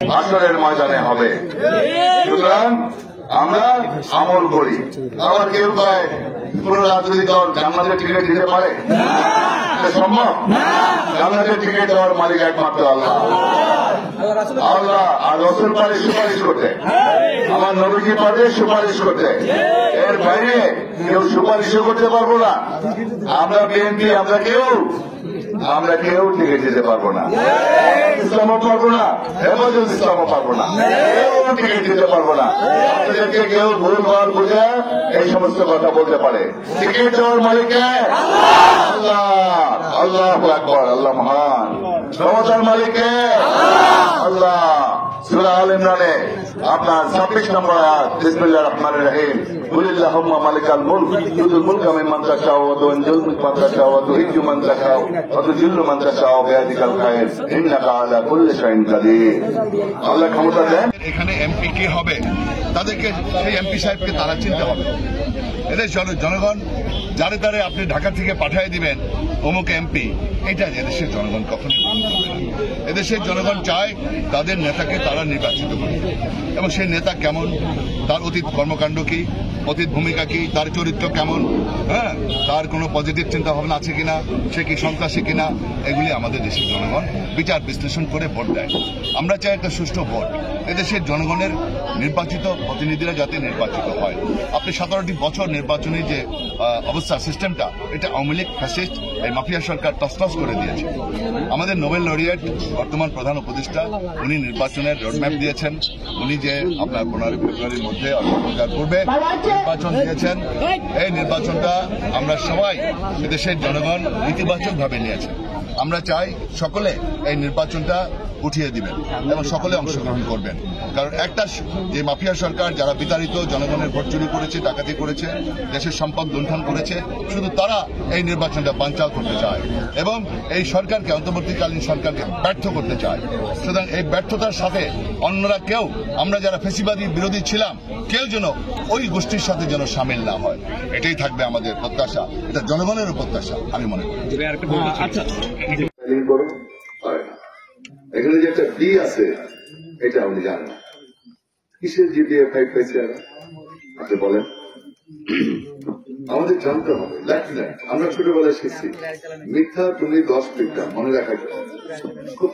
আসরের ময়দানে হবে। সুতরাং আমরা আমল করি। আবার কেউ কয় কোন রাজনৈতিক দল জান্নাতের টিকিট দিতে পারে? সম্ভব? জান্নাতের টিকিট দেওয়ার মালিক একমাত্র আল্লাহ। আল্লাহ আর রাসূল পারে সুপারিশ করতে, আমার নবীজি পারে সুপারিশ করতে। এর বাইরে কেউ সুপারিশও করতে পারবো না। আমরা বিএনপি, আমরা কেউ টিকিট দিতে পারবো না। ইসলামও পারবো না, হেফাজত ইসলামও পারবো না, কেউ টিকিট দিতে পারবো না। আপনাদেরকে কেউ ভুলভাল বুঝে এই সমস্ত কথা বলতে পারে। টিকিট দেওয়ার মালিক আল্লাহ। আল্লাহু আকবার, আল্লাহ মহান। ক্ষমতার মালিক আল্লাহ। সূরা আল ইমরানে আপনার 26 নম্বর আয়াত, বিসমিল্লাহির রহমানির রহিম, কুলিল্লাহুম্মা মালিকাল মুলক তুতুল মুলকা মিম্মান তাশাউ ওয়া তুনজিলুল মুলকা মান তাশাউ ওয়া তুইজ্জু মান তাশাউ ওয়া তুযিল্লু মান তাশাউ বিয়াদিকাল খায়র ইন্নাকা আলা কুল্লি শাইইন কাদির। আল্লাহ ক্ষমতা দেন। এখানে এমপি কে হবে, তাদেরকে সেই এমপি সাহেবকে তারা চিনতে হবে। এদের জনগণ যারে তারে আপনি ঢাকা থেকে পাঠিয়ে দিবেন অমুক এমপি, এটা এদেশের জনগণ কখনোই গ্রহণ করবে না। এদেশের জনগণ চায় তাদের নেতাকে তারা নির্বাচিত করে, এবং সেই নেতা কেমন, তার অতীত কর্মকাণ্ড কি, অতীত ভূমিকা কি, তার চরিত্র কেমন, তার কোনো পজিটিভ চিন্তা ভাবনা আছে কিনা, সে কি সন্ত্রাসী কিনা, এগুলি আমাদের দেশের জনগণ বিচার বিশ্লেষণ করে ভোট দেয়। আমরা চাই একটা সুষ্ঠু ভোট। এদেশের জনগণের নির্বাচিত প্রতিনিধিরা যাতে নির্বাচিত হয়। আপনি 17টি বছর নির্বাচনী যে অবস্থা, সিস্টেমটা, এটা আওয়ামী লীগ ফ্যাসিস্ট এই মাফিয়া সরকার তছনছ করে দিয়েছে। আমাদের নোবেল লরিয়েট বর্তমান প্রধান উপদেষ্টা, উনি নির্বাচনের রোডম্যাপ দিয়েছেন। উনি যে আপনার 15 ফেব্রুয়ারির মধ্যে অর্থপ্রচার পূর্বে নির্বাচন দিয়েছেন, এই নির্বাচনটা আমরা সবাই এদেশের জনগণ ইতিবাচকভাবে নিয়েছে। আমরা চাই সকলে এই নির্বাচনটা উঠিয়ে দিবেন এবং সকলে অংশগ্রহণ করবেন। কারণ একটা যে মাফিয়া সরকার, যারা বিতাড়িত জনগণের ভোট চুরি করেছে, ডাকাতি করেছে, দেশের সম্পদ লুণ্ঠন করেছে, শুধু তারা এই নির্বাচনটা বানচাল করতে চায় এবং এই সরকারকে, অন্তর্বর্তীকালীন সরকারকে ব্যর্থ করতে চায়। সুতরাং এই ব্যর্থতার সাথে অন্যরা কেউ, আমরা যারা ফ্যাসিবাদী বিরোধী ছিলাম, কেউ যেন ওই গোষ্ঠীর সাথে যেন সামিল না হয়, এটাই থাকবে আমাদের প্রত্যাশা। এটা জনগণের প্রত্যাশা আমি মনে করি। এখানে যে একটা বি আছে, এটা আপনি জানেন না। কিসের জিপিএ 5 পেয়েছে আপনি বলেন? আমাদের জানতে হবে। আমরা ছোটবেলায় শিখছি মিথ্যা তুমি 10 মিথ্যা, মনে রাখা যায়। খুব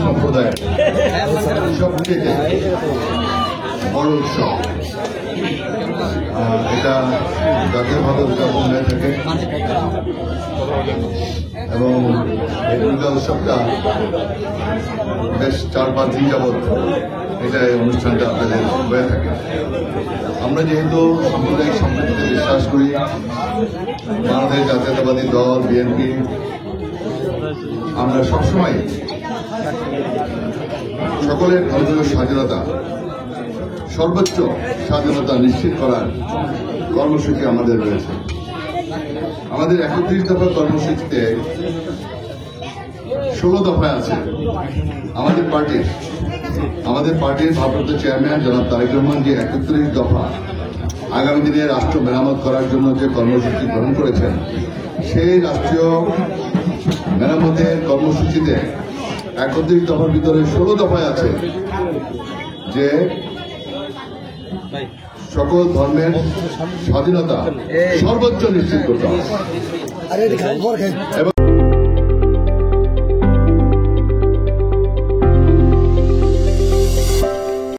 সম্প্রদায়ের সবচেয়ে বড় উৎসব, এটা জাতীয়ভাবে উদযাপন হয়ে থাকে এবং এই দুর্গা উৎসবটা বেশ 4-5 দিন যাবৎ এটা এই অনুষ্ঠানটা আপনাদের হয়ে থাকে। আমরা যেহেতু সাম্প্রদায়িক সম্প্রীতিতে বিশ্বাস করি, বাংলাদেশ জাতীয়তাবাদী দল বিএনপি, আমরা সবসময় সকলের ধর্মীয় স্বাধীনতা, সর্বোচ্চ স্বাধীনতা নিশ্চিত করার কর্মসূচি আমাদের রয়েছে। আমাদের 31 দফা কর্মসূচিতে 16 দফায় আছে। আমাদের পার্টির ভারপ্রাপ্ত চেয়ারম্যান জনাব তারেক রহমান যে 31 দফা আগামী দিনে রাষ্ট্র মেরামত করার জন্য যে কর্মসূচি গ্রহণ করেছেন, সেই রাষ্ট্রীয় মেরামতের কর্মসূচিতে 31 দফার ভিতরে 16 দফায় আছে যে সকল ধর্মের স্বাধীনতা সর্বোচ্চ নিশ্চিত করতে হবে।